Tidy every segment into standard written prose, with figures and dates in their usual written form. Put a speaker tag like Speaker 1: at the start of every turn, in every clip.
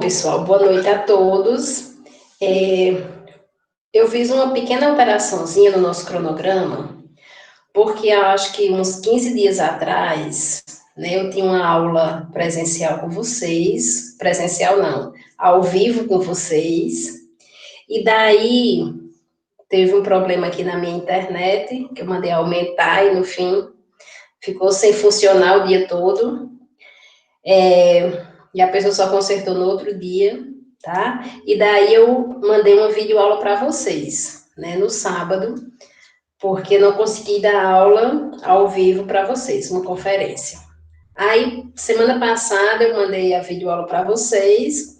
Speaker 1: Pessoal, boa noite a todos. Eu fiz uma pequena alteraçãozinha no nosso cronograma, porque eu acho que uns 15 dias atrás, né, eu tinha uma aula presencial com vocês, presencial não, ao vivo com vocês, e daí teve um problema aqui na minha internet, que eu mandei aumentar e no fim ficou sem funcionar o dia todo. E a pessoa só consertou no outro dia, tá? E daí eu mandei uma videoaula para vocês, né, no sábado, porque não consegui dar aula ao vivo para vocês, uma conferência. Aí, semana passada, eu mandei a videoaula para vocês,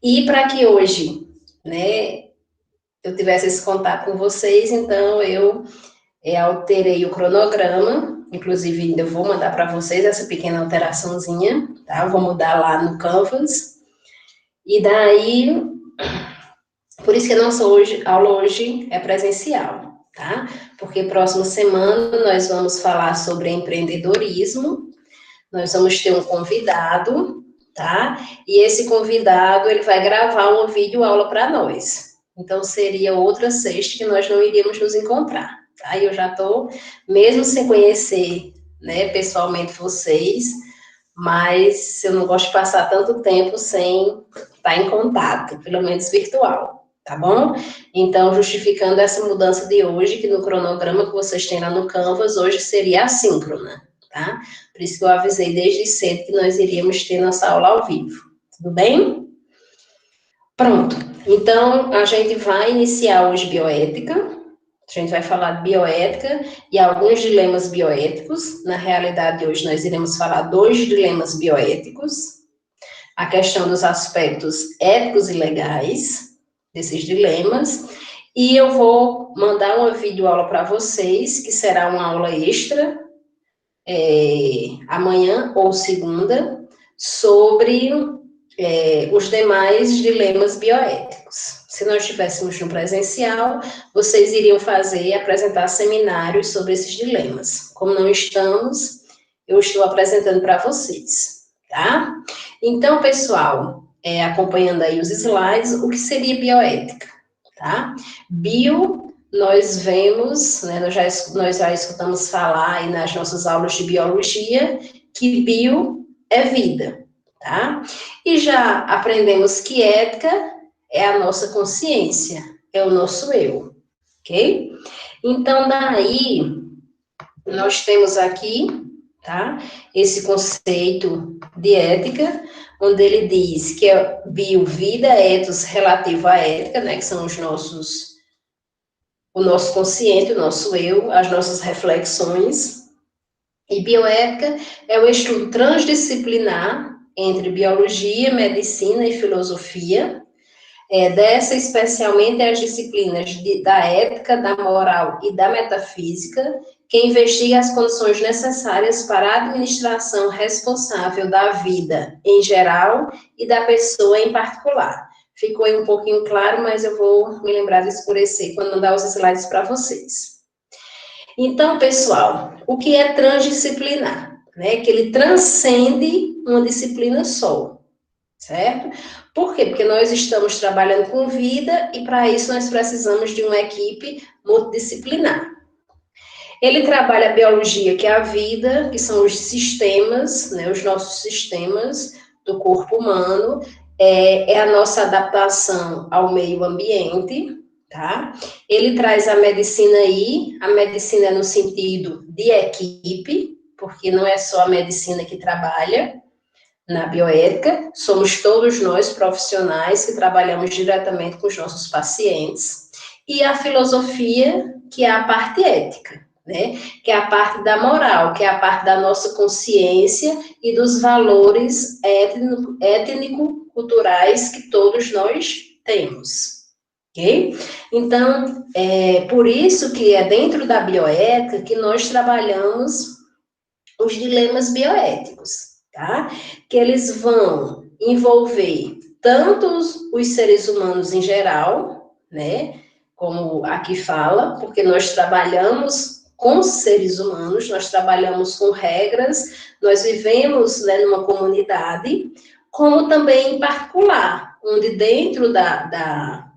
Speaker 1: e para que hoje, né, eu tivesse esse contato com vocês, então eu alterei o cronograma, inclusive ainda vou mandar para vocês essa pequena alteraçãozinha, tá? Vou mudar lá no Canvas. E daí, por isso que a nossa aula hoje é presencial, tá? Porque próxima semana nós vamos falar sobre empreendedorismo, nós vamos ter um convidado, tá? E esse convidado, ele vai gravar uma videoaula para nós. Então, seria outra sexta que nós não iríamos nos encontrar, tá? E eu já estou, mesmo sem conhecer, né, pessoalmente vocês, mas eu não gosto de passar tanto tempo sem estar em contato, pelo menos virtual, tá bom? Então, justificando essa mudança de hoje, que no cronograma que vocês têm lá no Canvas, hoje seria assíncrona, tá? Por isso que eu avisei desde cedo que nós iríamos ter nossa aula ao vivo, tudo bem? Pronto, então a gente vai iniciar hoje bioética, a gente vai falar de bioética e alguns dilemas bioéticos. Na realidade, hoje nós iremos falar 2 dilemas bioéticos, a questão dos aspectos éticos e legais desses dilemas, e eu vou mandar uma videoaula para vocês, que será uma aula extra, amanhã ou segunda, sobre os demais dilemas bioéticos. Se nós estivéssemos no presencial, vocês iriam apresentar seminários sobre esses dilemas. Como não estamos, eu estou apresentando para vocês, tá? Então, pessoal, acompanhando aí os slides, o que seria bioética, tá? Bio, nós vemos, né, nós já escutamos falar aí nas nossas aulas de biologia, que bio é vida, tá? E já aprendemos que ética é a nossa consciência, é o nosso eu, ok? Então, daí, nós temos aqui, tá? Esse conceito de ética, onde ele diz que é bio, vida, ethos, relativo à ética, né? Que são o nosso consciente, o nosso eu, as nossas reflexões. E bioética é o estudo transdisciplinar entre biologia, medicina e filosofia, dessa especialmente as disciplinas da ética, da moral e da metafísica, que investiga as condições necessárias para a administração responsável da vida em geral e da pessoa em particular. Ficou aí um pouquinho claro, mas eu vou me lembrar de escurecer quando mandar os slides para vocês. Então, pessoal, o que é transdisciplinar? Né? Que ele transcende uma disciplina só, certo? Por quê? Porque nós estamos trabalhando com vida e para isso nós precisamos de uma equipe multidisciplinar. Ele trabalha a biologia, que é a vida, que são os sistemas, né, os nossos sistemas do corpo humano, é a nossa adaptação ao meio ambiente, tá? Ele traz a medicina aí, a medicina no sentido de equipe, porque não é só a medicina que trabalha na bioética, somos todos nós profissionais que trabalhamos diretamente com os nossos pacientes, e a filosofia, que é a parte ética, né? Que é a parte da moral, que é a parte da nossa consciência e dos valores étnico-culturais que todos nós temos, ok? Então, por isso que é dentro da bioética que nós trabalhamos os dilemas bioéticos, tá? Que eles vão envolver tanto os seres humanos em geral, né? Como aqui fala, porque nós trabalhamos com seres humanos, nós trabalhamos com regras, nós vivemos, né, numa comunidade, como também em particular, onde dentro da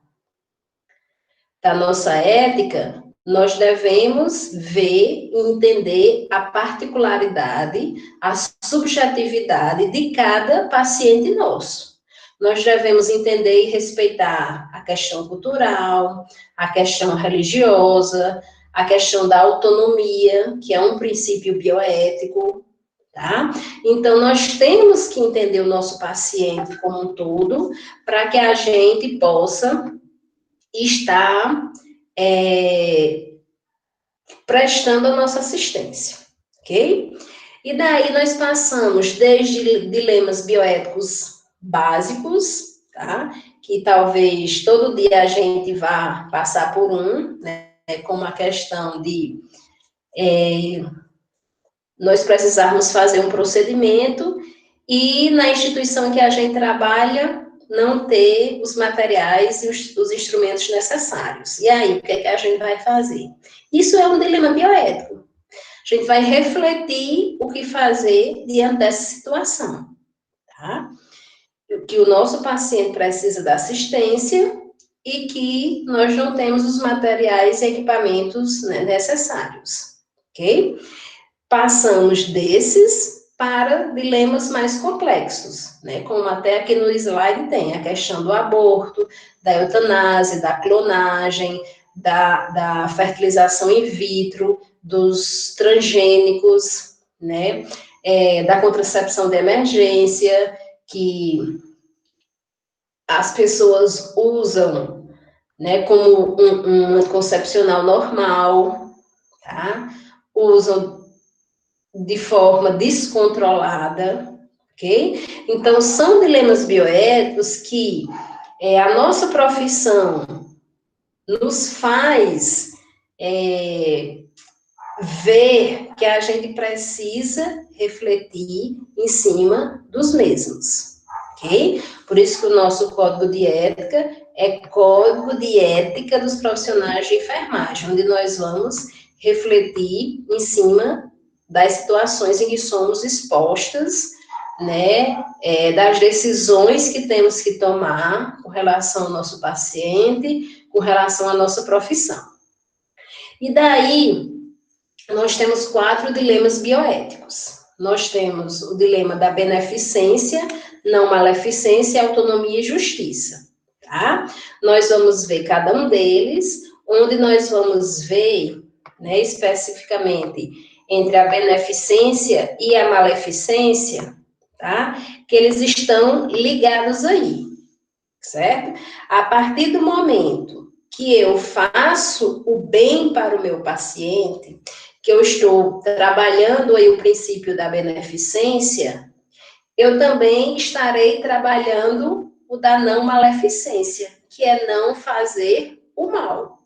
Speaker 1: nossa ética, nós devemos ver e entender a particularidade, a subjetividade de cada paciente nosso. Nós devemos entender e respeitar a questão cultural, a questão religiosa, a questão da autonomia, que é um princípio bioético, tá? Então, nós temos que entender o nosso paciente como um todo, para que a gente possa estar prestando a nossa assistência, ok? E daí nós passamos desde dilemas bioéticos básicos, tá? Que talvez todo dia a gente vá passar por um, né? Como a questão de nós precisarmos fazer um procedimento e na instituição em que a gente trabalha não ter os materiais e os instrumentos necessários. E aí, o que é que a gente vai fazer? Isso é um dilema bioético. A gente vai refletir o que fazer diante dessa situação, tá? Que o nosso paciente precisa da assistência e que nós não temos os materiais e equipamentos, né, necessários, ok? Passamos desses para dilemas mais complexos, né? Como até aqui no slide tem a questão do aborto, da eutanásia, da clonagem, da fertilização in vitro, dos transgênicos, né? Da contracepção de emergência, que as pessoas usam, né, como um anticoncepcional normal, tá? Usam de forma descontrolada, ok? Então, são dilemas bioéticos que a nossa profissão nos faz ver que a gente precisa refletir em cima dos mesmos, ok? Por isso que o nosso código de ética é Código de Ética dos Profissionais de Enfermagem, onde nós vamos refletir em cima das situações em que somos expostas, né, das decisões que temos que tomar com relação ao nosso paciente, com relação à nossa profissão. E daí, nós temos 4 dilemas bioéticos. Nós temos o dilema da beneficência, não maleficência, autonomia e justiça, tá? Nós vamos ver cada um deles, onde nós vamos ver, né, especificamente entre a beneficência e a maleficência, tá? Que eles estão ligados aí, certo? A partir do momento que eu faço o bem para o meu paciente, que eu estou trabalhando aí o princípio da beneficência, eu também estarei trabalhando o da não maleficência, que é não fazer o mal,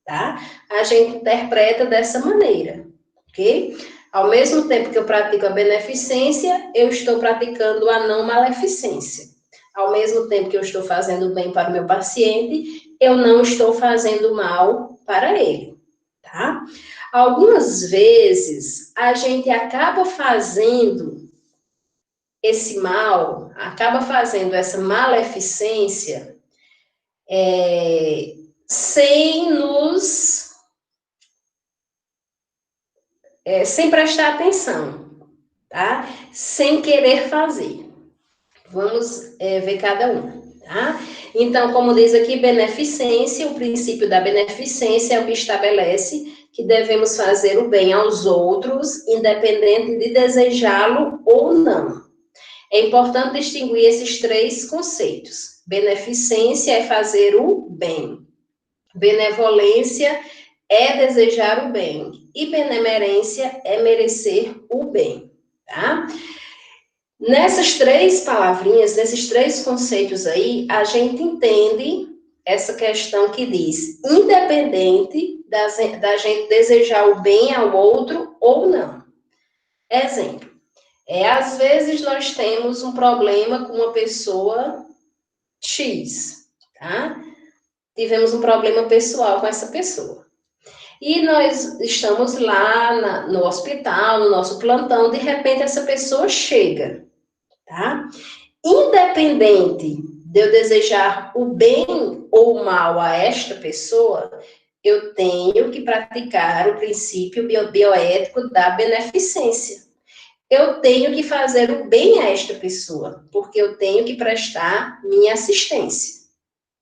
Speaker 1: tá? A gente interpreta dessa maneira, ok? Ao mesmo tempo que eu pratico a beneficência, eu estou praticando a não maleficência. Ao mesmo tempo que eu estou fazendo bem para o meu paciente, eu não estou fazendo mal para ele, tá? Algumas vezes, a gente acaba fazendo esse mal, acaba fazendo essa maleficência, sem sem prestar atenção, tá? Sem querer fazer. Vamos ver cada um, tá? Então, como diz aqui, beneficência, o princípio da beneficência é o que estabelece que devemos fazer o bem aos outros, independente de desejá-lo ou não. É importante distinguir esses 3 conceitos. Beneficência é fazer o bem. Benevolência é desejar o bem. E benemerência é merecer o bem, tá? Nessas 3 palavrinhas, nesses 3 conceitos aí, a gente entende essa questão que diz, independente da gente desejar o bem ao outro ou não. Exemplo, às vezes nós temos um problema com uma pessoa X, tá? Tivemos um problema pessoal com essa pessoa. E nós estamos lá no hospital, no nosso plantão, de repente essa pessoa chega, tá? independente de eu desejar o bem ou o mal a esta pessoa, eu tenho que praticar o princípio bioético da beneficência. Eu tenho que fazer o bem a esta pessoa, porque eu tenho que prestar minha assistência,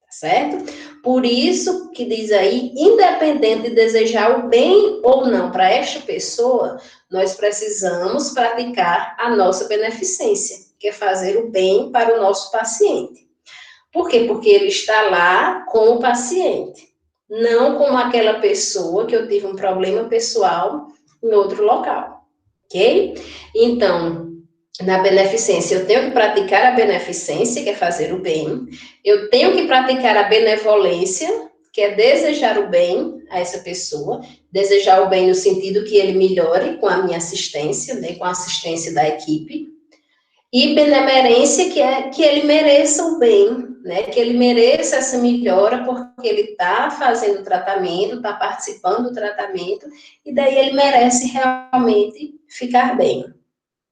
Speaker 1: tá certo? Por isso que diz aí, independente de desejar o bem ou não para esta pessoa, nós precisamos praticar a nossa beneficência, que é fazer o bem para o nosso paciente. Por quê? Porque ele está lá com o paciente, não com aquela pessoa que eu tive um problema pessoal em outro local, ok? Então, na beneficência, eu tenho que praticar a beneficência, que é fazer o bem, eu tenho que praticar a benevolência, que é desejar o bem a essa pessoa, desejar o bem no sentido que ele melhore com a minha assistência, né, com a assistência da equipe, e benemerência, que é que ele mereça o bem, né? Que ele mereça essa melhora, porque ele está fazendo o tratamento, está participando do tratamento, e daí ele merece realmente ficar bem,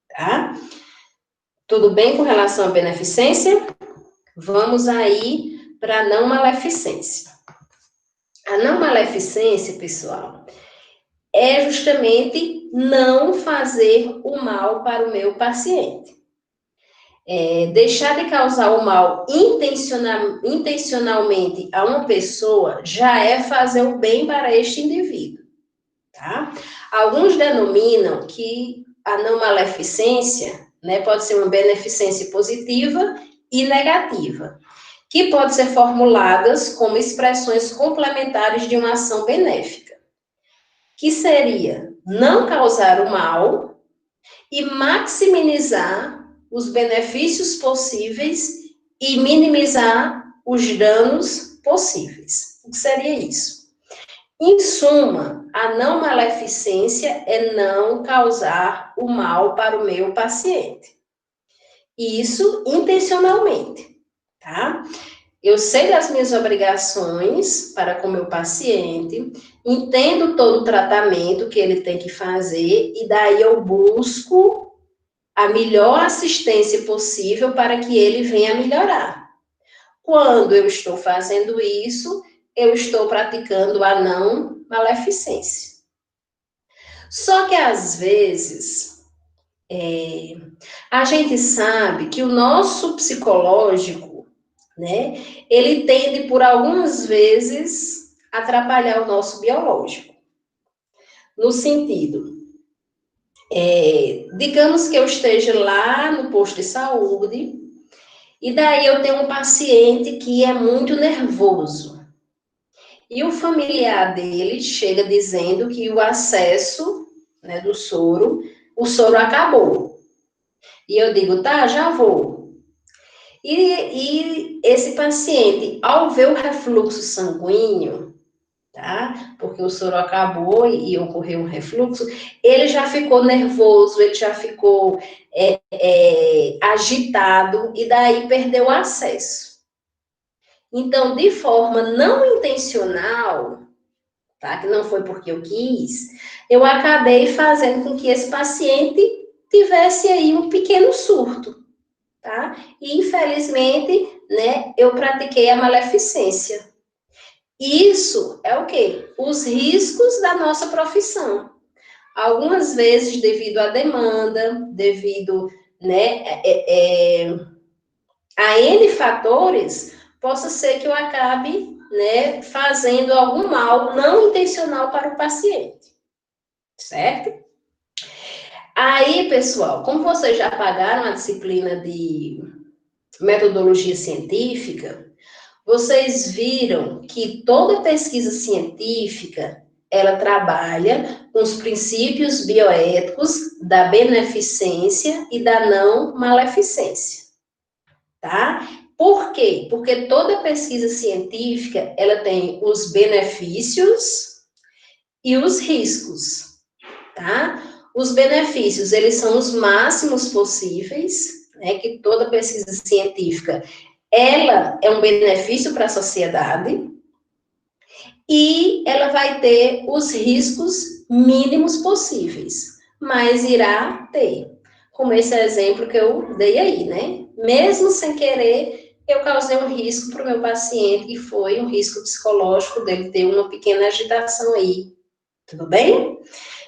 Speaker 1: tá? Tudo bem com relação à beneficência? Vamos aí para a não maleficência. A não maleficência, pessoal, é justamente não fazer o mal para o meu paciente. Deixar de causar o mal intencionalmente a uma pessoa já é fazer o bem para este indivíduo, tá? Alguns denominam que a não maleficência, né, pode ser uma beneficência positiva e negativa, que pode ser formuladas como expressões complementares de uma ação benéfica, que seria não causar o mal e maximizar os benefícios possíveis e minimizar os danos possíveis. O que seria isso? Em suma, a não maleficência é não causar o mal para o meu paciente. Isso intencionalmente, tá? Eu sei das minhas obrigações para com o meu paciente, entendo todo o tratamento que ele tem que fazer e daí eu busco a melhor assistência possível para que ele venha melhorar. Quando eu estou fazendo isso, eu estou praticando a não maleficência. Só que às vezes a gente sabe que o nosso psicológico, né, ele tende por algumas vezes atrapalhar o nosso biológico. No sentido, digamos que eu esteja lá no posto de saúde, e daí eu tenho um paciente que é muito nervoso. E o familiar dele chega dizendo que o acesso, né, do soro, o soro acabou. E eu digo, tá, já vou. E esse paciente, ao ver o refluxo sanguíneo, tá? Porque o soro acabou e ocorreu um refluxo, ele já ficou nervoso, ele já ficou agitado e daí perdeu o acesso. Então, de forma não intencional, tá? Que não foi porque eu quis, eu acabei fazendo com que esse paciente tivesse aí um pequeno surto, tá? E infelizmente, né, eu pratiquei a maleficência. Isso é o quê? Os riscos da nossa profissão. Algumas vezes, devido à demanda, devido, né, a N fatores, possa ser que eu acabe, né, fazendo algum mal não intencional para o paciente, certo? Aí, pessoal, como vocês já pagaram a disciplina de metodologia científica, vocês viram que toda pesquisa científica, ela trabalha com os princípios bioéticos da beneficência e da não maleficência, tá? Por quê? Porque toda pesquisa científica, ela tem os benefícios e os riscos, tá? Os benefícios, eles são os máximos possíveis, né? Que toda pesquisa científica, ela é um benefício para a sociedade e ela vai ter os riscos mínimos possíveis, mas irá ter. como esse exemplo que eu dei aí, né? Mesmo sem querer, eu causei um risco para o meu paciente, e foi um risco psicológico dele ter uma pequena agitação aí. Tudo bem?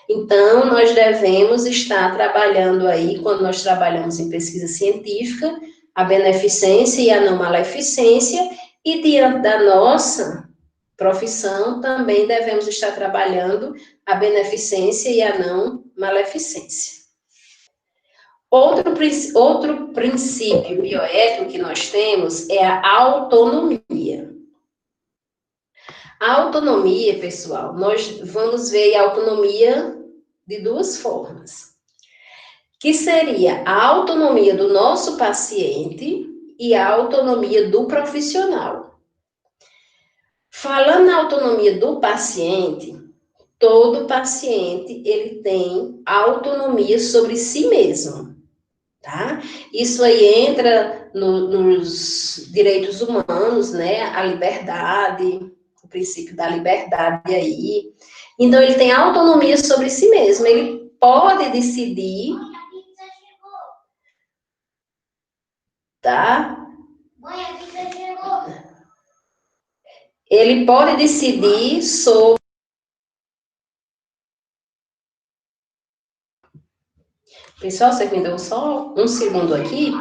Speaker 1: Então, nós devemos estar trabalhando aí, quando nós trabalhamos em pesquisa científica, a beneficência e a não maleficência, e diante da nossa profissão, também devemos estar trabalhando a beneficência e a não maleficência. Outro princípio bioético que nós temos é a autonomia. A autonomia, pessoal, nós vamos ver a autonomia de duas formas, que seria a autonomia do nosso paciente e a autonomia do profissional. Falando na autonomia do paciente, todo paciente, ele tem autonomia sobre si mesmo, tá? Isso aí entra nos direitos humanos, né? A liberdade, o princípio da liberdade aí. Então, ele tem autonomia sobre si mesmo, ele pode decidir, tá? Ele pode decidir sobre... Pessoal, você me deu só um segundo aqui?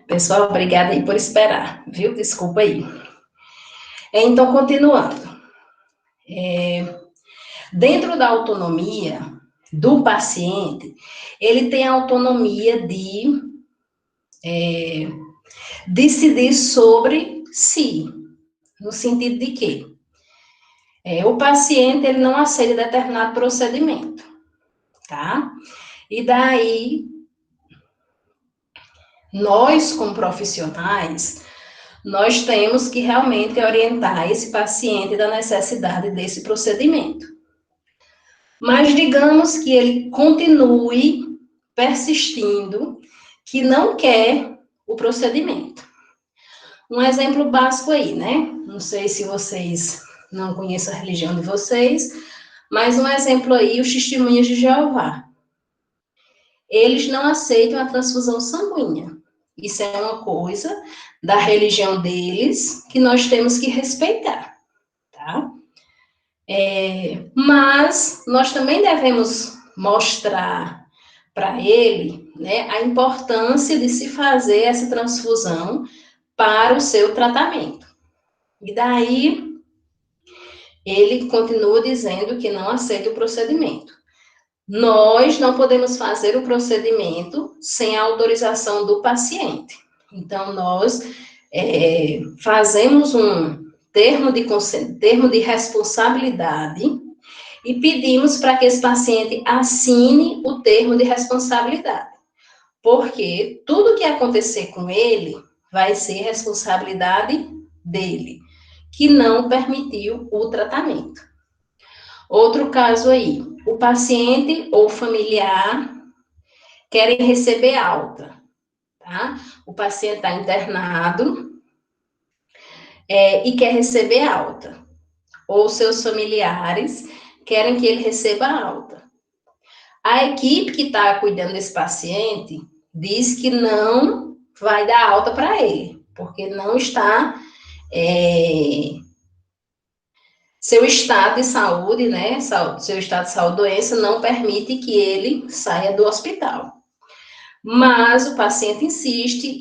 Speaker 1: Pessoal, obrigada aí por esperar, viu? Desculpa aí. Então, continuando. Dentro da autonomia do paciente, ele tem a autonomia de decidir sobre si, no sentido de que o paciente ele não aceita determinado procedimento, tá? E daí, nós, como profissionais, nós temos que realmente orientar esse paciente da necessidade desse procedimento. Mas digamos que ele continue persistindo que não quer o procedimento. Um exemplo básico aí, né? Não sei se vocês não conhecem a religião de vocês, mas um exemplo aí, os testemunhas de Jeová. Eles não aceitam a transfusão sanguínea. Isso é uma coisa da religião deles que nós temos que respeitar, tá? Mas nós também devemos mostrar para ele, né, a importância de se fazer essa transfusão para o seu tratamento. E daí, ele continua dizendo que não aceita o procedimento. Nós não podemos fazer o procedimento sem a autorização do paciente. Então, nós fazemos um termo de responsabilidade e pedimos para que esse paciente assine o termo de responsabilidade. Porque tudo que acontecer com ele vai ser responsabilidade dele. que não permitiu o tratamento. Outro caso aí, o paciente ou familiar querem receber alta, tá? O paciente está internado e quer receber alta, ou seus familiares querem que ele receba alta. A equipe que está cuidando desse paciente diz que não vai dar alta para ele, porque não está seu estado de saúde, né? Seu estado de saúde, doença, não permite que ele saia do hospital. Mas o paciente insiste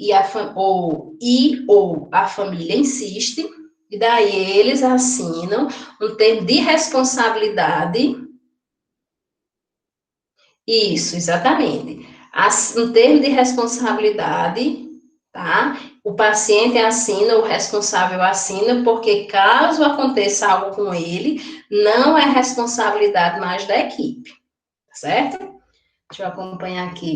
Speaker 1: ou a família insiste, e daí eles assinam um termo de responsabilidade. Isso, exatamente. Um termo de responsabilidade, tá? O paciente assina, o responsável assina, porque caso aconteça algo com ele, não é responsabilidade mais da equipe, certo? Deixa eu acompanhar aqui.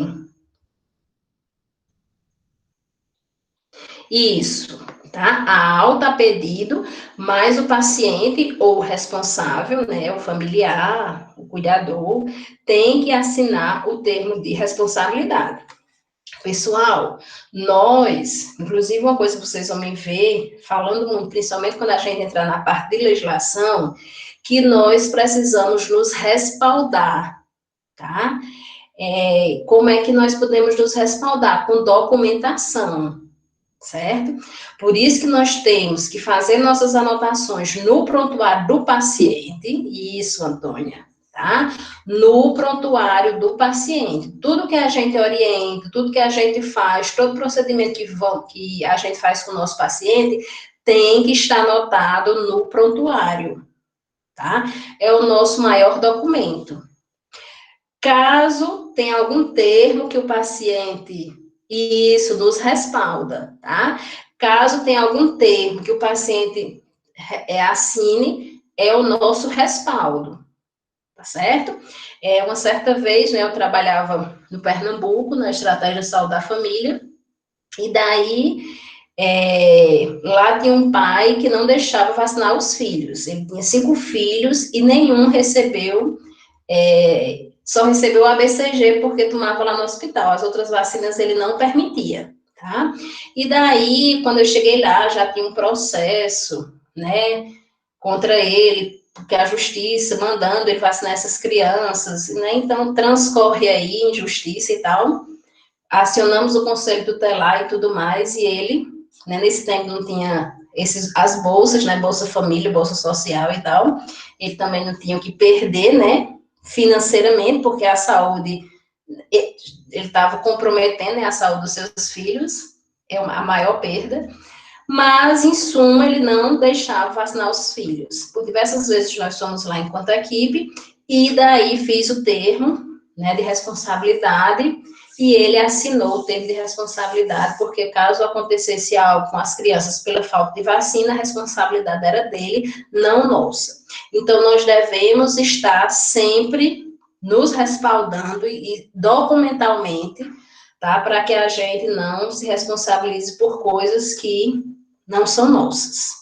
Speaker 1: Isso, tá? A alta a pedido, mas o paciente ou o responsável, né, o familiar, o cuidador, tem que assinar o termo de responsabilidade. Pessoal, nós, inclusive uma coisa que vocês vão me ver falando muito, principalmente quando a gente entrar na parte de legislação, que nós precisamos nos respaldar, tá? Como é que nós podemos nos respaldar? Com documentação, certo? Por isso que nós temos que fazer nossas anotações no prontuário do paciente, isso, Antônia, tá? No prontuário do paciente. Tudo que a gente orienta, tudo que a gente faz, todo procedimento que a gente faz com o nosso paciente, tem que estar anotado no prontuário, tá? É o nosso maior documento. Caso tenha algum termo que o paciente, isso nos respalda, tá? Caso tenha algum termo que o paciente assine, é o nosso respaldo, tá certo? Uma certa vez, né, eu trabalhava no Pernambuco, na estratégia de saúde da família, e daí lá tinha um pai que não deixava vacinar os filhos. Ele tinha 5 filhos e nenhum recebeu só recebeu o ABCG porque tomava lá no hospital. As outras vacinas ele não permitia, tá? E daí, quando eu cheguei lá, já tinha um processo, né, contra ele, porque a justiça mandando ele vacinar essas crianças, né? Então, transcorre aí injustiça e tal. Acionamos o conselho tutelar e tudo mais, e ele, né, nesse tempo não tinha as bolsas, né, Bolsa Família, Bolsa Social e tal, ele também não tinha o que perder, né, financeiramente, porque a saúde, ele estava comprometendo, né, a saúde dos seus filhos, a maior perda, mas, em suma, ele não deixava vacinar os filhos. Por diversas vezes nós fomos lá enquanto equipe, e daí fiz o termo, né, de responsabilidade, e ele assinou o termo de responsabilidade, porque caso acontecesse algo com as crianças pela falta de vacina, a responsabilidade era dele, não nossa. Então, nós devemos estar sempre nos respaldando e documentalmente, tá, para que a gente não se responsabilize por coisas que não são nossas,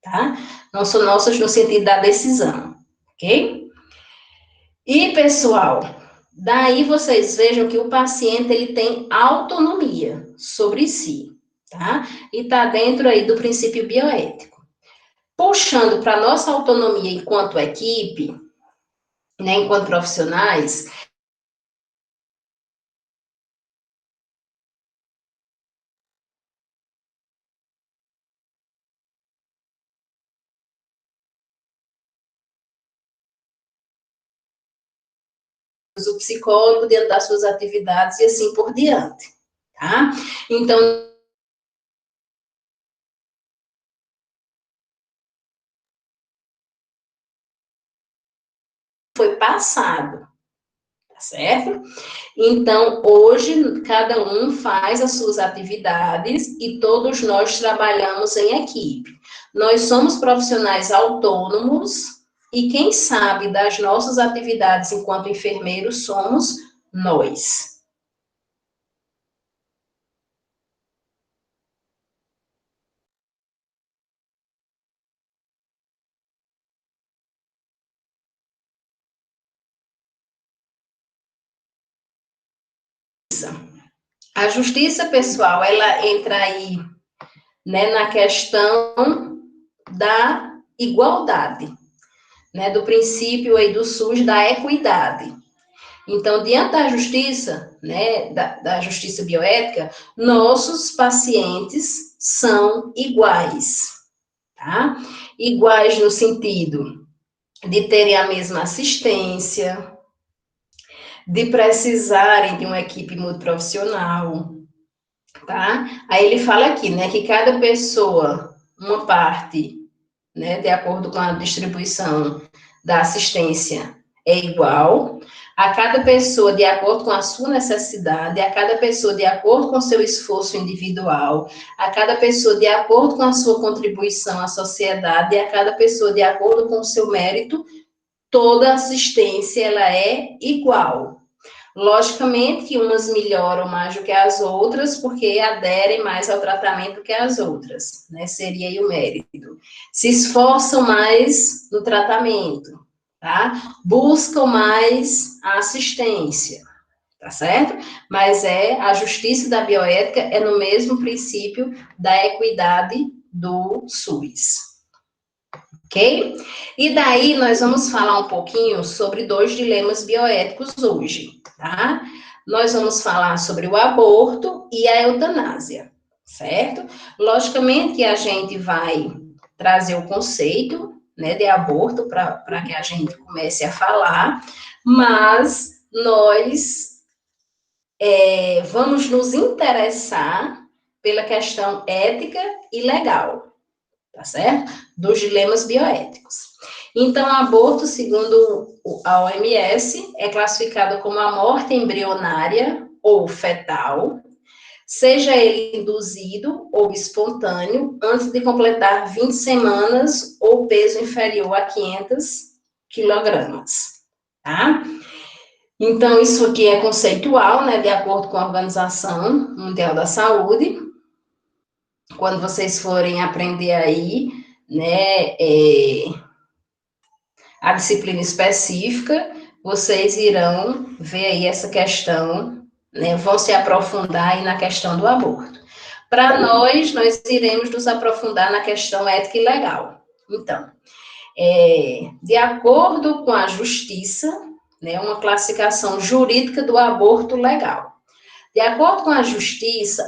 Speaker 1: tá? Não são nossas no sentido da decisão, ok? E, pessoal, daí vocês vejam que o paciente, ele tem autonomia sobre si, tá? E tá dentro aí do princípio bioético. Puxando para nossa autonomia enquanto equipe, né, enquanto profissionais, o psicólogo dentro das suas atividades e assim por diante, tá? Então, foi passado, tá certo? Então, hoje, cada um faz as suas atividades e todos nós trabalhamos em equipe. Nós somos profissionais autônomos e quem sabe das nossas atividades enquanto enfermeiros somos nós. justiça. A justiça, pessoal, ela entra aí, né, na questão da igualdade, né, do princípio aí do SUS da equidade. Então, diante da justiça, né, da justiça bioética, nossos pacientes são iguais, tá? Iguais no sentido de terem a mesma assistência, de precisarem de uma equipe multiprofissional, tá? Aí ele fala aqui, né, que cada pessoa, uma parte, né, de acordo com a distribuição da assistência, é igual, a cada pessoa de acordo com a sua necessidade, a cada pessoa de acordo com o seu esforço individual, a cada pessoa de acordo com a sua contribuição à sociedade, e a cada pessoa de acordo com o seu mérito, toda assistência ela é igual. Logicamente que umas melhoram mais do que as outras, porque aderem mais ao tratamento que as outras, né? Seria aí o mérito. Se esforçam mais no tratamento, tá? Buscam mais a assistência, tá certo? Mas a justiça da bioética é no mesmo princípio da equidade do SUS. Ok? E daí nós vamos falar um pouquinho sobre 2 dilemas bioéticos hoje, tá? Nós vamos falar sobre o aborto e a eutanásia, certo? Logicamente que a gente vai trazer o conceito, né, de aborto para que a gente comece a falar, mas nós vamos nos interessar pela questão ética e legal, tá certo? Dos dilemas bioéticos. Então, o aborto, segundo a OMS, é classificado como a morte embrionária ou fetal, seja ele induzido ou espontâneo, antes de completar 20 semanas ou peso inferior a 500 quilogramas, tá? Então, isso aqui é conceitual, né, de acordo com a Organização Mundial da Saúde. Quando vocês forem aprender aí, né, a disciplina específica, vocês irão ver aí essa questão, né, vão se aprofundar aí na questão do aborto. Para nós iremos nos aprofundar na questão ética e legal. Então, de acordo com a justiça, né, uma classificação jurídica do aborto legal. De acordo com a justiça,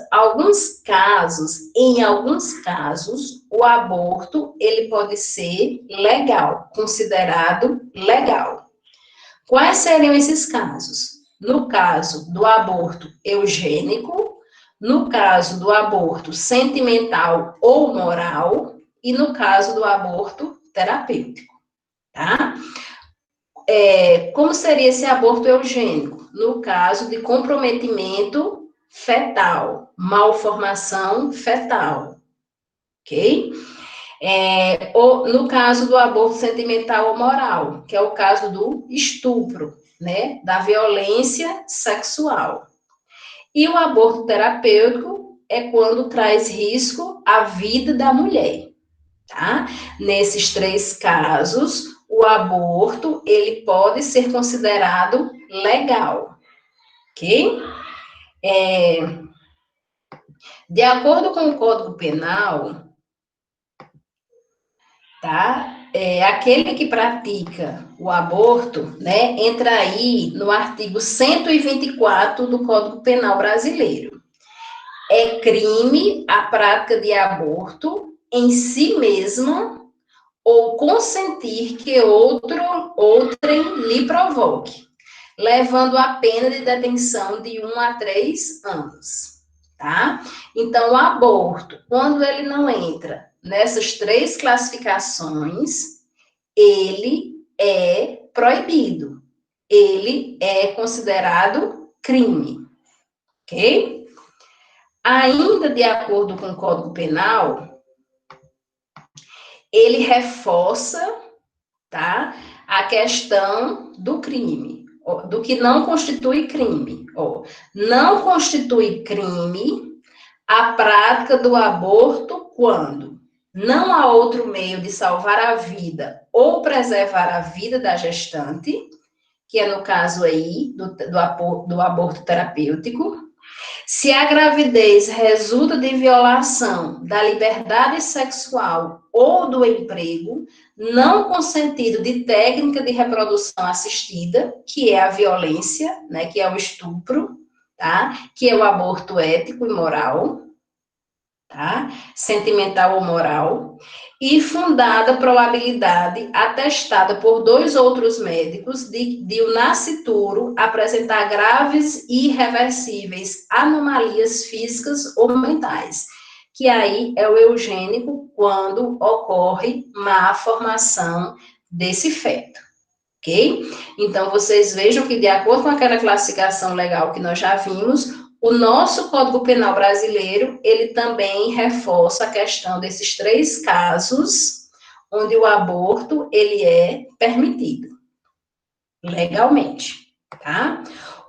Speaker 1: em alguns casos, o aborto, ele pode ser legal, considerado legal. Quais seriam esses casos? No caso do aborto eugênico, no caso do aborto sentimental ou moral, e no caso do aborto terapêutico, tá? Como seria esse aborto eugênico? No caso de comprometimento fetal, malformação fetal, ok? Ou no caso do aborto sentimental ou moral, que é o caso do estupro, né? Da violência sexual. E o aborto terapêutico é quando traz risco à vida da mulher, tá? Nesses 3 casos, o aborto, ele pode ser considerado legal, ok? De acordo com o Código Penal, tá? Aquele que pratica o aborto, né, entra aí no artigo 124 do Código Penal brasileiro. É crime a prática de aborto em si mesma ou consentir que outrem lhe provoque, levando a pena de detenção de 1 a 3 anos, tá? Então, o aborto, quando ele não entra nessas 3 classificações, ele é proibido, ele é considerado crime, ok? Ainda de acordo com o Código Penal, ele reforça, tá, a questão do crime, do que não constitui crime. Não constitui crime a prática do aborto quando não há outro meio de salvar a vida ou preservar a vida da gestante que é no caso aí do aborto terapêutico. Se a gravidez resulta de violação da liberdade sexual ou do emprego, não consentido de técnica de reprodução assistida, que é a violência, né, que é o estupro, tá? Que é o aborto ético e moral, tá? Sentimental ou moral, e fundada probabilidade atestada por 2 outros médicos de o nascituro apresentar graves e irreversíveis anomalias físicas ou mentais, que aí é o eugênico quando ocorre má formação desse feto. Ok? Então, vocês vejam que, de acordo com aquela classificação legal que nós já vimos, o nosso Código Penal brasileiro, ele também reforça a questão desses 3 casos, onde o aborto, ele é permitido, legalmente, tá?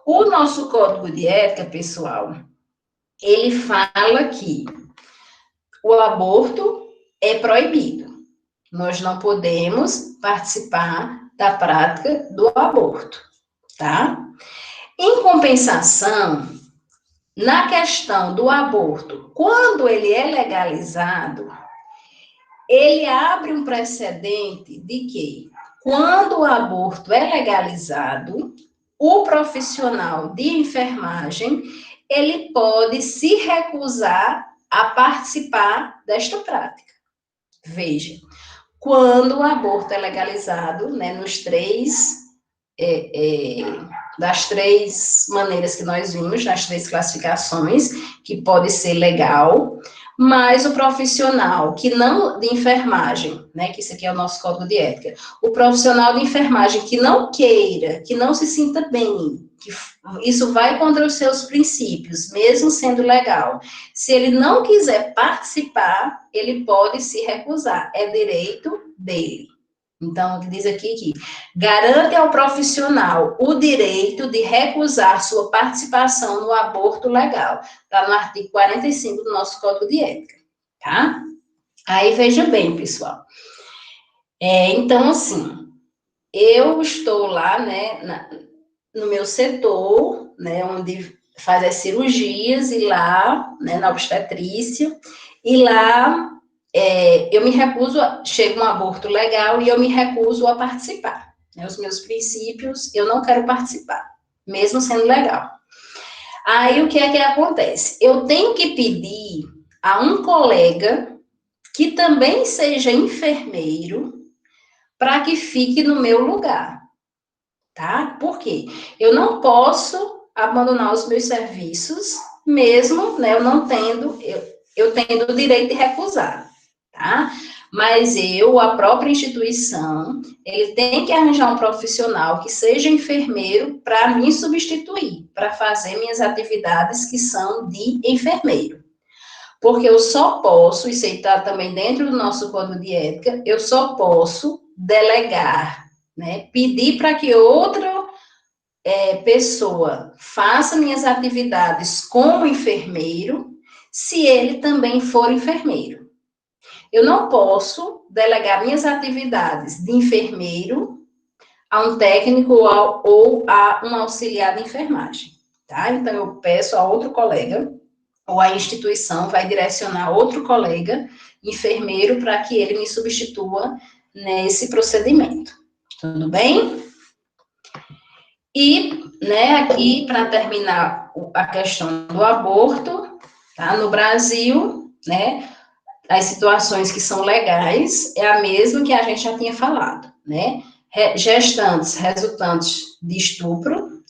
Speaker 1: O nosso Código de Ética, pessoal, ele fala que o aborto é proibido. Nós não podemos participar da prática do aborto, tá? Em compensação, na questão do aborto, quando ele é legalizado, ele abre um precedente de que, quando o aborto é legalizado, o profissional de enfermagem, ele pode se recusar a participar desta prática. Veja, quando o aborto é legalizado, né, das 3 maneiras que nós vimos, nas 3 classificações, que pode ser legal, mas o profissional que não, de enfermagem, né, que isso aqui é o nosso código de ética, o profissional de enfermagem que não queira, que não se sinta bem, que isso vai contra os seus princípios, mesmo sendo legal, se ele não quiser participar, ele pode se recusar, é direito dele. Então, diz aqui que garante ao profissional o direito de recusar sua participação no aborto legal. Está no artigo 45 do nosso Código de Ética, tá? Aí, veja bem, pessoal. Então, assim, eu estou lá, né, no meu setor, né, onde faz as cirurgias, e lá, né, na obstetrícia, e lá eu me recuso, chega um aborto legal e eu me recuso a participar. Né, os meus princípios, eu não quero participar, mesmo sendo legal. Aí, o que é que acontece? Eu tenho que pedir a um colega que também seja enfermeiro para que fique no meu lugar, tá? Por quê? Eu não posso abandonar os meus serviços, mesmo, né, eu não tendo, eu tendo o direito de recusar, tá? Mas a própria instituição, ele tem que arranjar um profissional que seja enfermeiro para me substituir, para fazer minhas atividades que são de enfermeiro. Porque eu só posso, isso aí está também dentro do nosso código de ética, eu só posso delegar, né? Pedir para que outra pessoa faça minhas atividades como enfermeiro, se ele também for enfermeiro. Eu não posso delegar minhas atividades de enfermeiro a um técnico ou a um auxiliar de enfermagem, tá? Então, eu peço a outro colega, ou a instituição vai direcionar outro colega enfermeiro para que ele me substitua nesse procedimento. Tudo bem? E, né, aqui, para terminar a questão do aborto, tá? No Brasil, né, as situações que são legais é a mesma que a gente já tinha falado, né? Gestantes resultantes de estupro,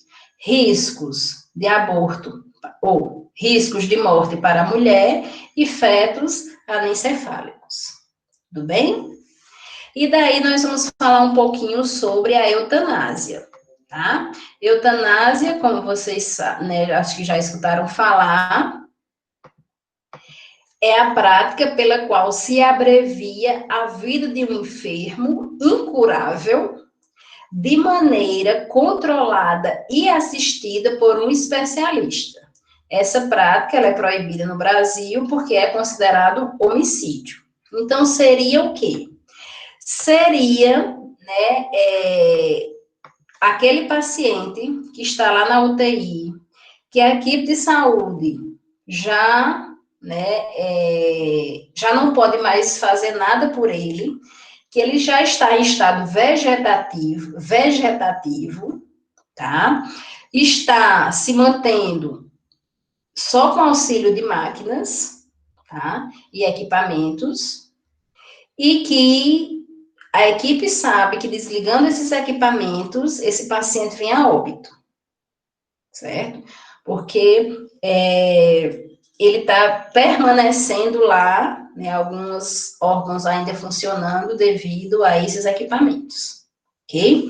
Speaker 1: riscos de aborto ou riscos de morte para a mulher e fetos anencefálicos. Tudo bem? E daí nós vamos falar um pouquinho sobre a eutanásia, tá? Eutanásia, como vocês, né, acho que já escutaram falar, é a prática pela qual se abrevia a vida de um enfermo incurável de maneira controlada e assistida por um especialista. Essa prática ela é proibida no Brasil porque é considerado homicídio. Então, seria o quê? Seria, né, aquele paciente que está lá na UTI, que a equipe de saúde já, né, já não pode mais fazer nada por ele, que ele já está em estado vegetativo, tá? Está se mantendo só com auxílio de máquinas, tá? E equipamentos, e que a equipe sabe que desligando esses equipamentos, esse paciente vem a óbito, certo? Porque ele está permanecendo lá, né, alguns órgãos ainda funcionando devido a esses equipamentos, ok?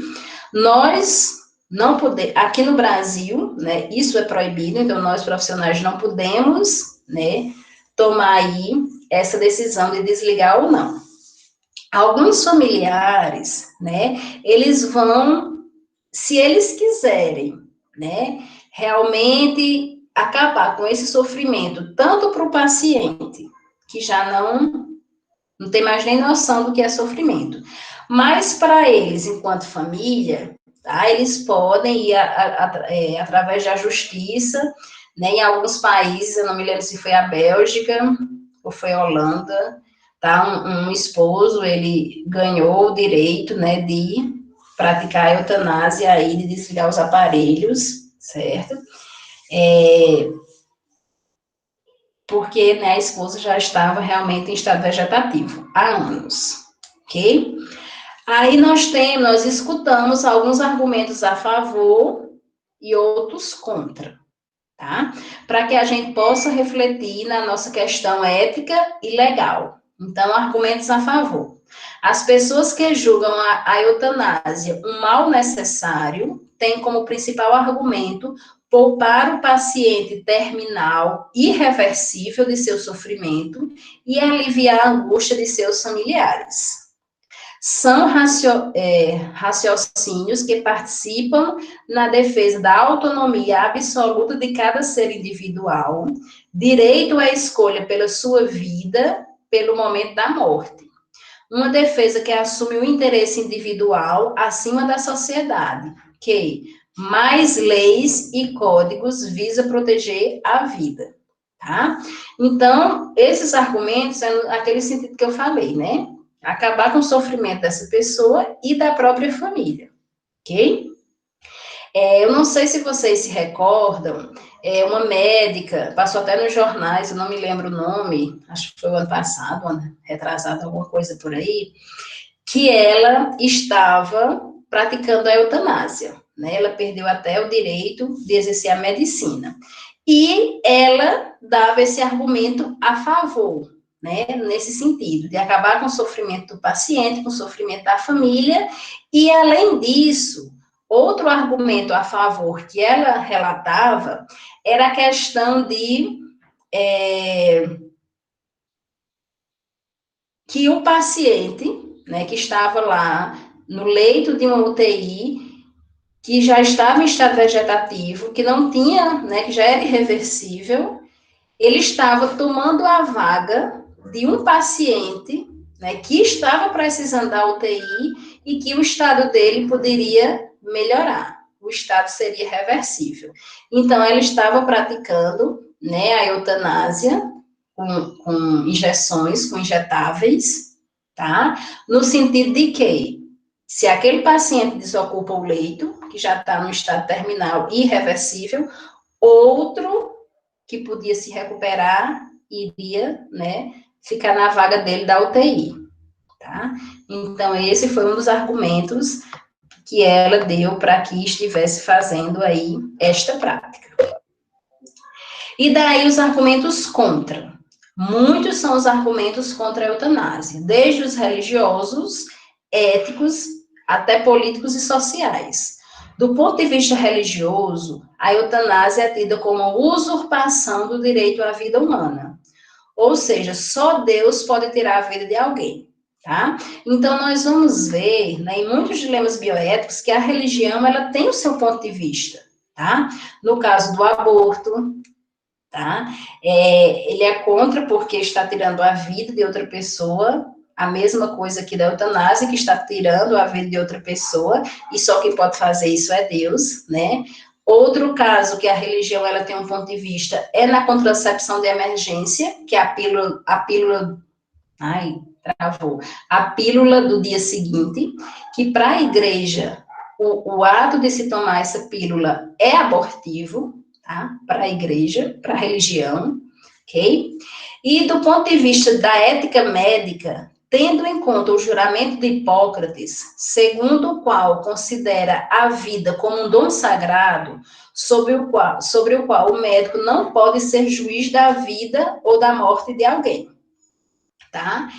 Speaker 1: Nós não podemos, aqui no Brasil, né, isso é proibido, então nós profissionais não podemos, né, tomar aí essa decisão de desligar ou não. Alguns familiares, né, eles vão, se eles quiserem, né, realmente acabar com esse sofrimento, tanto para o paciente, que já não tem mais nem noção do que é sofrimento, mas para eles, enquanto família, tá, eles podem ir através da justiça, né, em alguns países, eu não me lembro se foi a Bélgica ou foi a Holanda, tá, um esposo, ele ganhou o direito, né, de praticar a eutanásia aí, de desligar os aparelhos, certo? Porque, né, a esposa já estava realmente em estado vegetativo há anos, ok? Aí nós escutamos alguns argumentos a favor e outros contra, tá? Para que a gente possa refletir na nossa questão ética e legal. Então, argumentos a favor. As pessoas que julgam a eutanásia um mal necessário têm como principal argumento poupar o paciente terminal irreversível de seu sofrimento e aliviar a angústia de seus familiares. São raciocínios que participam na defesa da autonomia absoluta de cada ser individual, direito à escolha pela sua vida, pelo momento da morte. Uma defesa que assume o interesse individual acima da sociedade, que mais leis e códigos visa proteger a vida, tá? Então, esses argumentos é aquele sentido que eu falei, né? Acabar com o sofrimento dessa pessoa e da própria família, ok? Eu não sei se vocês se recordam, uma médica, passou até nos jornais, eu não me lembro o nome, acho que foi o ano passado, ano retrasado, alguma coisa por aí, que ela estava praticando a eutanásia, né? Ela perdeu até o direito de exercer a medicina. E ela dava esse argumento a favor, né? Nesse sentido, de acabar com o sofrimento do paciente, com o sofrimento da família, e além disso, outro argumento a favor que ela relatava era a questão de que o paciente, né, que estava lá no leito de uma UTI, que já estava em estado vegetativo, que não tinha, né, que já era irreversível, ele estava tomando a vaga de um paciente, né, que estava precisando da UTI e que o estado dele poderia melhorar. O estado seria reversível. Então, ela estava praticando, né, a eutanásia com injeções, com injetáveis, tá? No sentido de que, se aquele paciente desocupa o leito, que já está no estado terminal irreversível, outro que podia se recuperar iria, né, ficar na vaga dele da UTI, tá? Então, esse foi um dos argumentos que ela deu para que estivesse fazendo aí esta prática. E daí os argumentos contra. Muitos são os argumentos contra a eutanásia, desde os religiosos, éticos, até políticos e sociais. Do ponto de vista religioso, a eutanásia é tida como usurpação do direito à vida humana. Ou seja, só Deus pode tirar a vida de alguém, tá? Então, nós vamos ver, né, em muitos dilemas bioéticos, que a religião, ela tem o seu ponto de vista, tá? No caso do aborto, tá? Ele é contra porque está tirando a vida de outra pessoa, a mesma coisa aqui da eutanásia, que está tirando a vida de outra pessoa, e só quem pode fazer isso é Deus, né? Outro caso que a religião ela tem um ponto de vista é na contracepção de emergência, que é ai, travou, a pílula do dia seguinte, que para a igreja, o ato de se tomar essa pílula é abortivo, tá? Para a igreja, para a religião, ok? E do ponto de vista da ética médica, tendo em conta o juramento de Hipócrates, segundo o qual considera a vida como um dom sagrado, sobre o qual o médico não pode ser juiz da vida ou da morte de alguém, tá?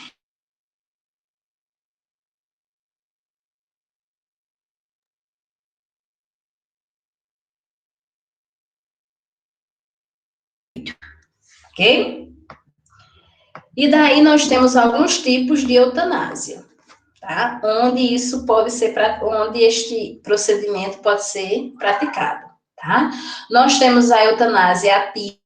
Speaker 1: Ok? E daí nós temos alguns tipos de eutanásia, tá? Onde isso pode ser, onde este procedimento pode ser praticado, tá? Nós temos a eutanásia ativa.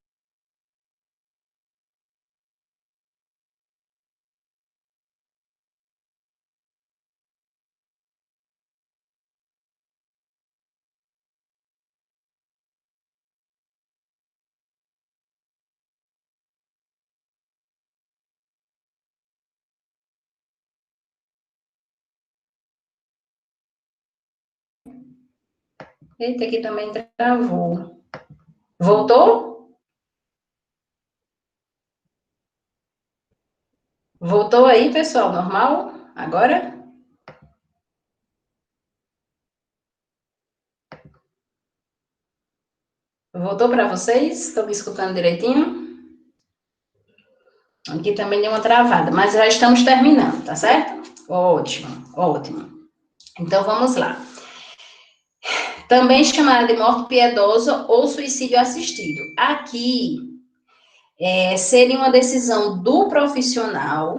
Speaker 1: Eita, aqui também travou. Voltou? Voltou aí, pessoal? Normal? Agora? Voltou para vocês? Estão me escutando direitinho? Aqui também deu uma travada, mas já estamos terminando, tá certo? Ótimo, ótimo. Então vamos lá. Também chamada de morte piedosa ou suicídio assistido. Aqui seria uma decisão do profissional,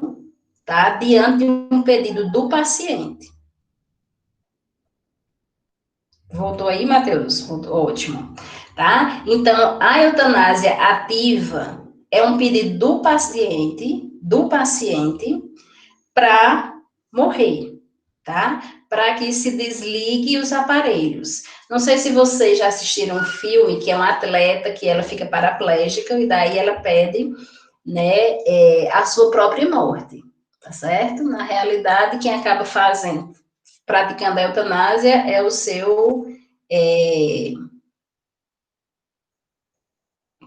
Speaker 1: tá? Diante de um pedido do paciente. Voltou aí, Matheus? Ótimo. Tá? Então, a eutanásia ativa é um pedido do paciente, para morrer, tá? Para que se desligue os aparelhos. Não sei se vocês já assistiram um filme que é uma atleta que ela fica paraplégica e daí ela pede, né, a sua própria morte, tá certo? Na realidade, quem acaba praticando a eutanásia é o seu é,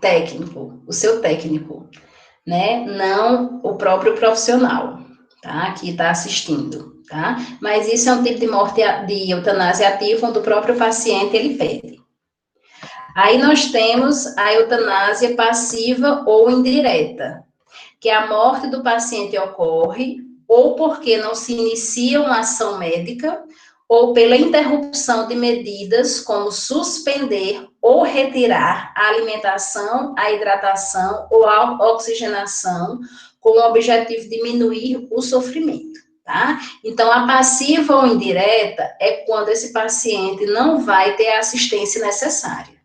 Speaker 1: técnico, né? Não o próprio profissional, tá? Que está assistindo, tá? Mas isso é um tipo de morte de eutanásia ativa, onde o próprio paciente ele pede. Aí nós temos a eutanásia passiva ou indireta, que a morte do paciente ocorre ou porque não se inicia uma ação médica, ou pela interrupção de medidas como suspender ou retirar a alimentação, a hidratação ou a oxigenação, com o objetivo de diminuir o sofrimento, tá? Então, a passiva ou indireta é quando esse paciente não vai ter a assistência necessária,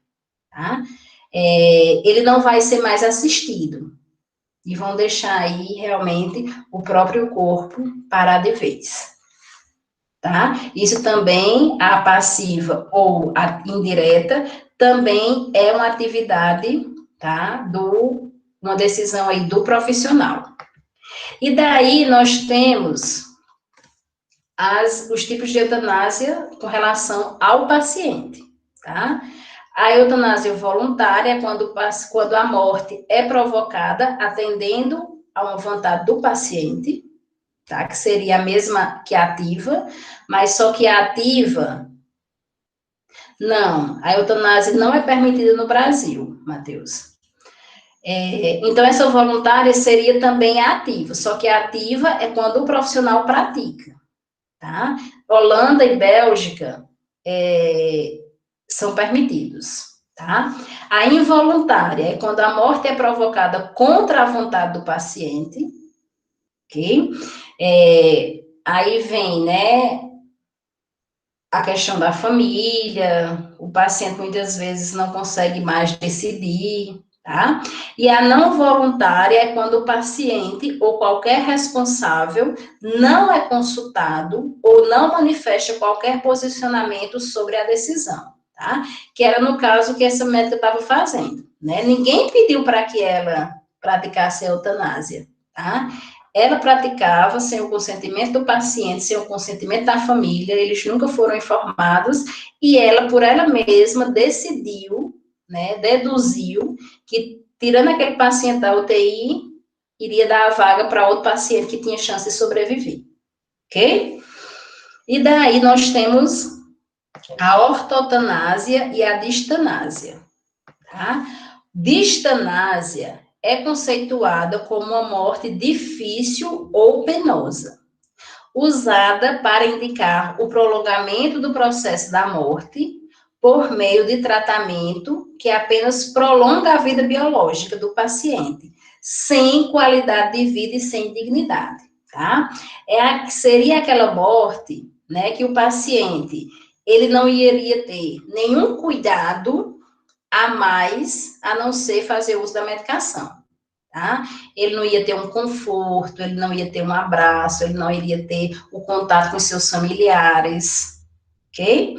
Speaker 1: tá? Ele não vai ser mais assistido, e vão deixar aí realmente o próprio corpo parar de vez, tá? Isso também, a passiva ou a indireta, também é uma atividade, tá? Uma decisão aí do profissional. E daí nós temos os tipos de eutanásia com relação ao paciente, tá? A eutanásia voluntária é quando a morte é provocada atendendo a uma vontade do paciente, tá? Que seria a mesma que a ativa, mas só que a ativa, não, a eutanásia não é permitida no Brasil, Matheus. Então, essa voluntária seria também a ativa, só que a ativa é quando o profissional pratica, tá? Holanda e Bélgica são permitidos, tá? A involuntária é quando a morte é provocada contra a vontade do paciente, ok? Aí vem, né, a questão da família, o paciente muitas vezes não consegue mais decidir, tá? E a não voluntária é quando o paciente ou qualquer responsável não é consultado ou não manifesta qualquer posicionamento sobre a decisão, tá? Que era no caso que essa médica estava fazendo, né? Ninguém pediu para que ela praticasse a eutanásia, tá? Ela praticava sem o consentimento do paciente, sem o consentimento da família, eles nunca foram informados, e ela, por ela mesma, decidiu, né, deduziu que, tirando aquele paciente da UTI, iria dar a vaga para outro paciente que tinha chance de sobreviver, ok? E daí nós temos a ortotanásia e a distanásia, tá? Distanásia é conceituada como uma morte difícil ou penosa, usada para indicar o prolongamento do processo da morte por meio de tratamento que apenas prolonga a vida biológica do paciente, sem qualidade de vida e sem dignidade, tá? Seria aquela morte, né, que o paciente, ele não iria ter nenhum cuidado a mais, a não ser fazer uso da medicação, tá? Ele não ia ter um conforto, ele não ia ter um abraço, ele não iria ter o contato com seus familiares, ok?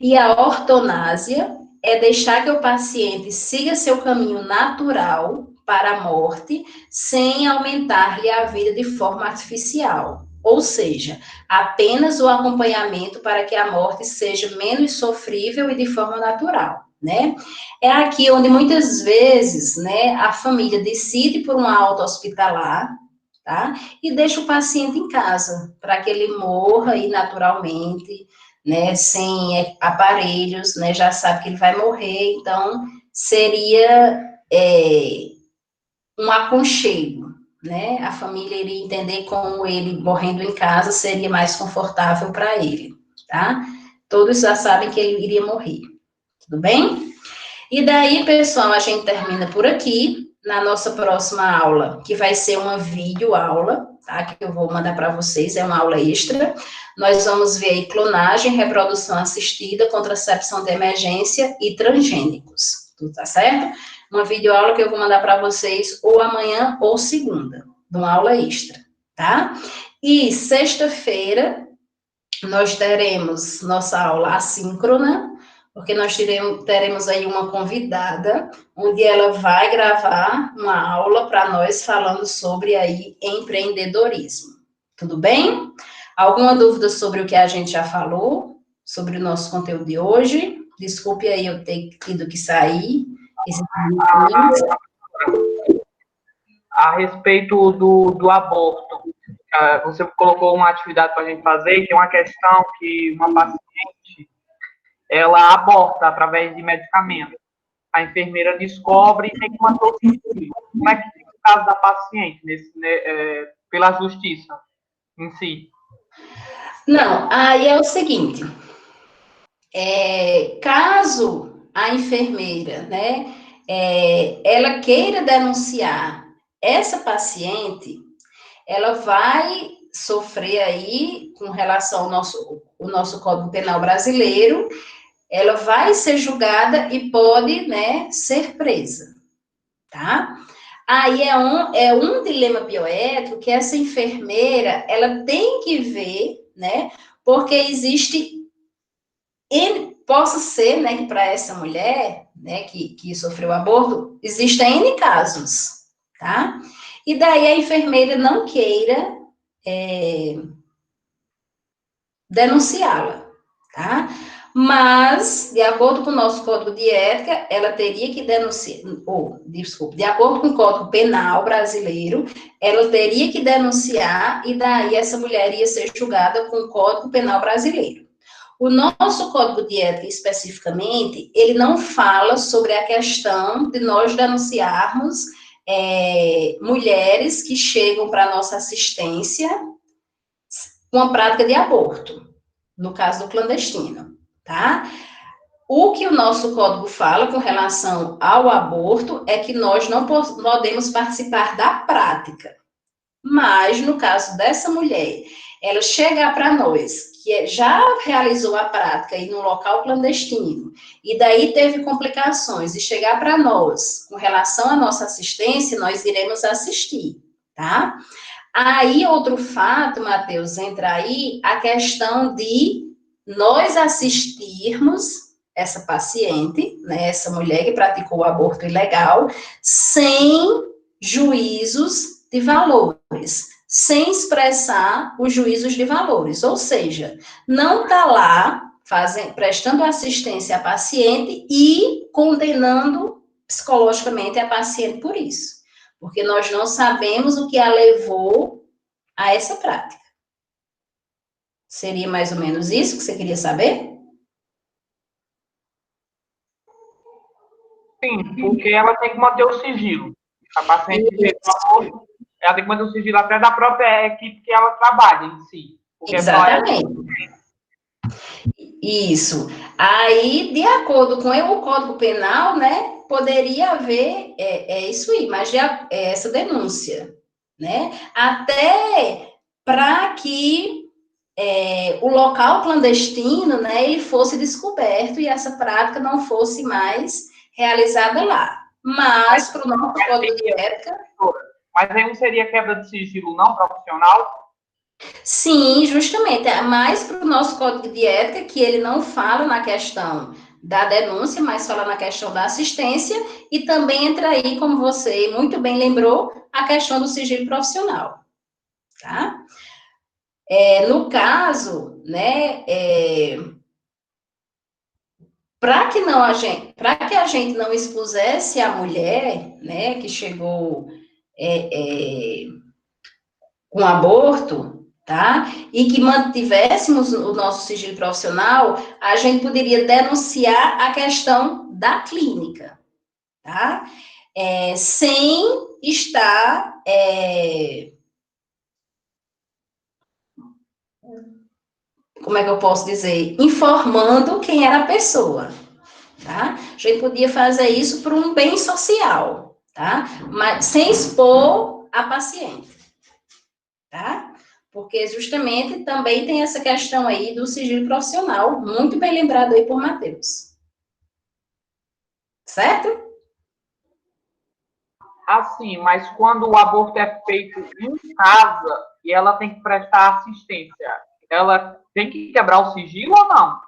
Speaker 1: E a ortonásia é deixar que o paciente siga seu caminho natural para a morte, sem aumentar-lhe a vida de forma artificial. Ou seja, apenas o acompanhamento para que a morte seja menos sofrível e de forma natural, né? É aqui onde muitas vezes, né, a família decide por uma alta hospitalar, tá? E deixa o paciente em casa, para que ele morra aí naturalmente, né, sem aparelhos, né, já sabe que ele vai morrer, então seria um aconchego, né, a família iria entender como ele morrendo em casa seria mais confortável para ele, tá? Todos já sabem que ele iria morrer, tudo bem? E daí, pessoal, a gente termina por aqui, na nossa próxima aula, que vai ser uma videoaula, tá? Que eu vou mandar para vocês, é uma aula extra. Nós vamos ver aí clonagem, reprodução assistida, contracepção de emergência e transgênicos, tudo tá certo? Uma videoaula que eu vou mandar para vocês ou amanhã ou segunda, de uma aula extra, tá? E sexta-feira nós teremos nossa aula assíncrona, porque nós teremos aí uma convidada, onde ela vai gravar uma aula para nós falando sobre aí empreendedorismo. Tudo bem? Alguma dúvida sobre o que a gente já falou, sobre o nosso conteúdo de hoje? Desculpe aí eu ter tido que sair.
Speaker 2: A respeito do aborto, você colocou uma atividade para a gente fazer, que é uma questão que uma paciente, ela aborta através de medicamento. A enfermeira descobre e tem que manter o filho. Como é que fica o caso da paciente, pela justiça em si?
Speaker 1: Não, aí é o seguinte, caso a enfermeira, né, ela queira denunciar essa paciente, ela vai sofrer aí, com relação ao o nosso Código Penal brasileiro, ela vai ser julgada e pode, né, ser presa, tá? Aí é um dilema bioético que essa enfermeira, ela tem que ver, né, porque existe, possa ser, né, que para essa mulher, né, que sofreu aborto, existem N casos, tá? E daí a enfermeira não queira denunciá-la, tá? Mas, de acordo com o nosso Código de Ética, ela teria que denunciar, desculpa, de acordo com o Código Penal brasileiro, ela teria que denunciar e daí essa mulher ia ser julgada com o Código Penal brasileiro. O nosso Código de Ética, especificamente, ele não fala sobre a questão de nós denunciarmos mulheres que chegam para a nossa assistência com a prática de aborto, no caso do clandestino, tá? O que o nosso código fala com relação ao aborto é que nós não podemos participar da prática. Mas, no caso dessa mulher, ela chegar para nós, que já realizou a prática aí no local clandestino, e daí teve complicações, e chegar para nós com relação à nossa assistência, nós iremos assistir, tá? Aí, outro fato, Matheus, entra aí a questão de nós assistirmos essa paciente, né, essa mulher que praticou o aborto ilegal, sem juízos de valores, sem expressar os juízos de valores, ou seja, não está lá prestando assistência à paciente e condenando psicologicamente a paciente por isso, porque nós não sabemos o que a levou a essa prática. Seria mais ou menos isso que você queria saber?
Speaker 2: Sim, porque ela tem que manter o sigilo. A paciente fez o aborto, ela tem que manter o sigilo até da própria equipe que ela trabalha em si. Porque
Speaker 1: Exatamente. Isso. Aí, de acordo com o Código Penal, né, poderia haver isso aí, mas essa denúncia, né? Até para que o local clandestino, né, ele fosse descoberto e essa prática não fosse mais realizada lá. Mas, para o nosso Código de Ética...
Speaker 2: Mas aí não seria quebra de sigilo não profissional?
Speaker 1: Sim, justamente, é mais para o nosso Código de Ética, que ele não fala na questão da denúncia, mas fala na questão da assistência, e também entra aí, como você muito bem lembrou, a questão do sigilo profissional, tá? No caso, né, para que a gente não expusesse a mulher, né, que chegou com aborto, tá? E que mantivéssemos o nosso sigilo profissional, a gente poderia denunciar a questão da clínica, tá? Sem estar como é que eu posso dizer? Informando quem era a pessoa, tá? A gente podia fazer isso por um bem social, tá? Mas sem expor a paciente, tá? Porque justamente também tem essa questão aí do sigilo profissional, muito bem lembrado aí por Matheus. Certo?
Speaker 2: Assim, mas quando o aborto é feito em casa e ela tem que prestar assistência, ela tem que quebrar o sigilo ou não?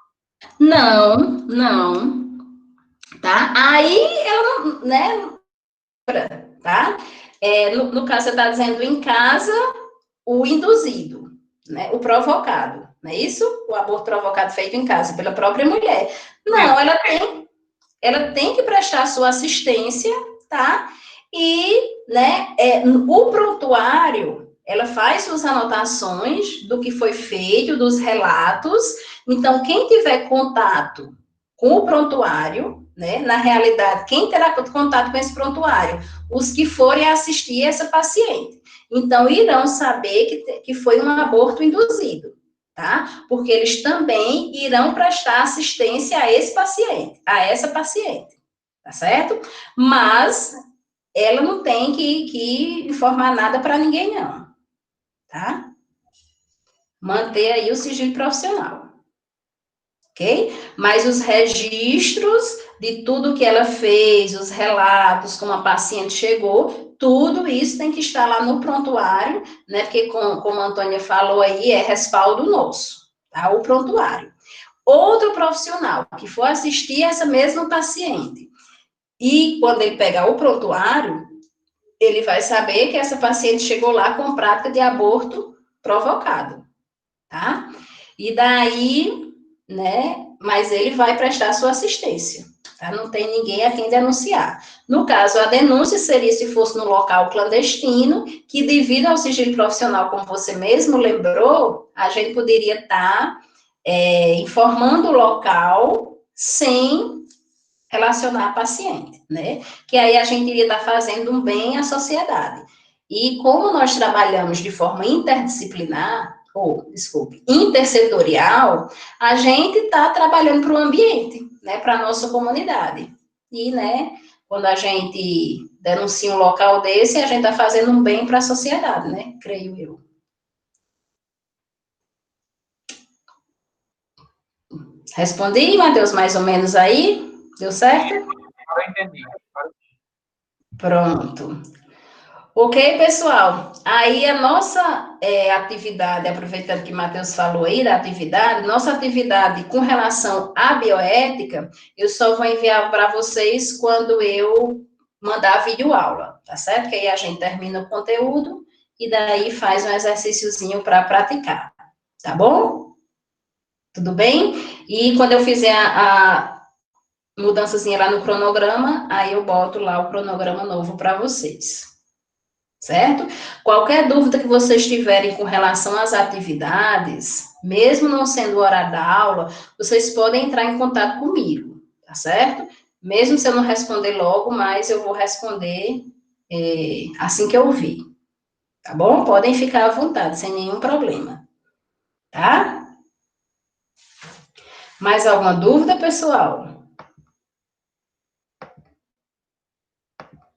Speaker 1: Não, não. Tá? Aí ela não, né? Tá? No caso, você está dizendo em casa, o induzido, né? O provocado, não é isso? O aborto provocado feito em casa pela própria mulher. Não, ela tem que prestar sua assistência, tá? E, né, o prontuário, ela faz suas anotações do que foi feito, dos relatos. Então, quem tiver contato com o prontuário, né, na realidade, quem terá contato com esse prontuário? Os que forem assistir essa paciente. Então, irão saber que foi um aborto induzido, tá? Porque eles também irão prestar assistência a esse paciente, a essa paciente, tá certo? Mas ela não tem que informar nada para ninguém, não, tá? Manter aí o sigilo profissional, ok? Mas os registros de tudo que ela fez, os relatos, como a paciente chegou, tudo isso tem que estar lá no prontuário, né? Porque, como a Antônia falou aí, é respaldo nosso, tá? O prontuário. Outro profissional que for assistir essa mesma paciente, e quando ele pegar o prontuário, ele vai saber que essa paciente chegou lá com prática de aborto provocado, tá? E daí, né, mas ele vai prestar sua assistência, tá? Não tem ninguém a quem denunciar. No caso, a denúncia seria se fosse no local clandestino, que devido ao sigilo profissional, como você mesmo lembrou, a gente poderia estar informando o local sem relacionar a paciente, né? Que aí a gente iria estar fazendo um bem à sociedade. E como nós trabalhamos de forma interdisciplinar, intersetorial, a gente está trabalhando para o ambiente, né? Para a nossa comunidade. E, né, quando a gente denuncia um local desse, a gente está fazendo um bem para a sociedade, né? Creio eu. Respondi, Matheus, mais ou menos aí? Deu certo?
Speaker 2: Agora eu entendi.
Speaker 1: Pronto. Ok, pessoal. Aí a nossa atividade, aproveitando que o Matheus falou aí da atividade, nossa atividade com relação à bioética, eu só vou enviar para vocês quando eu mandar a videoaula, tá certo? Que aí a gente termina o conteúdo e daí faz um exercíciozinho para praticar, tá bom? Tudo bem? E quando eu fizer a mudançazinha lá no cronograma, aí eu boto lá o cronograma novo para vocês. Certo? Qualquer dúvida que vocês tiverem com relação às atividades, mesmo não sendo hora da aula, vocês podem entrar em contato comigo, tá certo? Mesmo se eu não responder logo, mas eu vou responder assim que eu vir, tá bom? Podem ficar à vontade, sem nenhum problema, tá? Mais alguma dúvida, pessoal?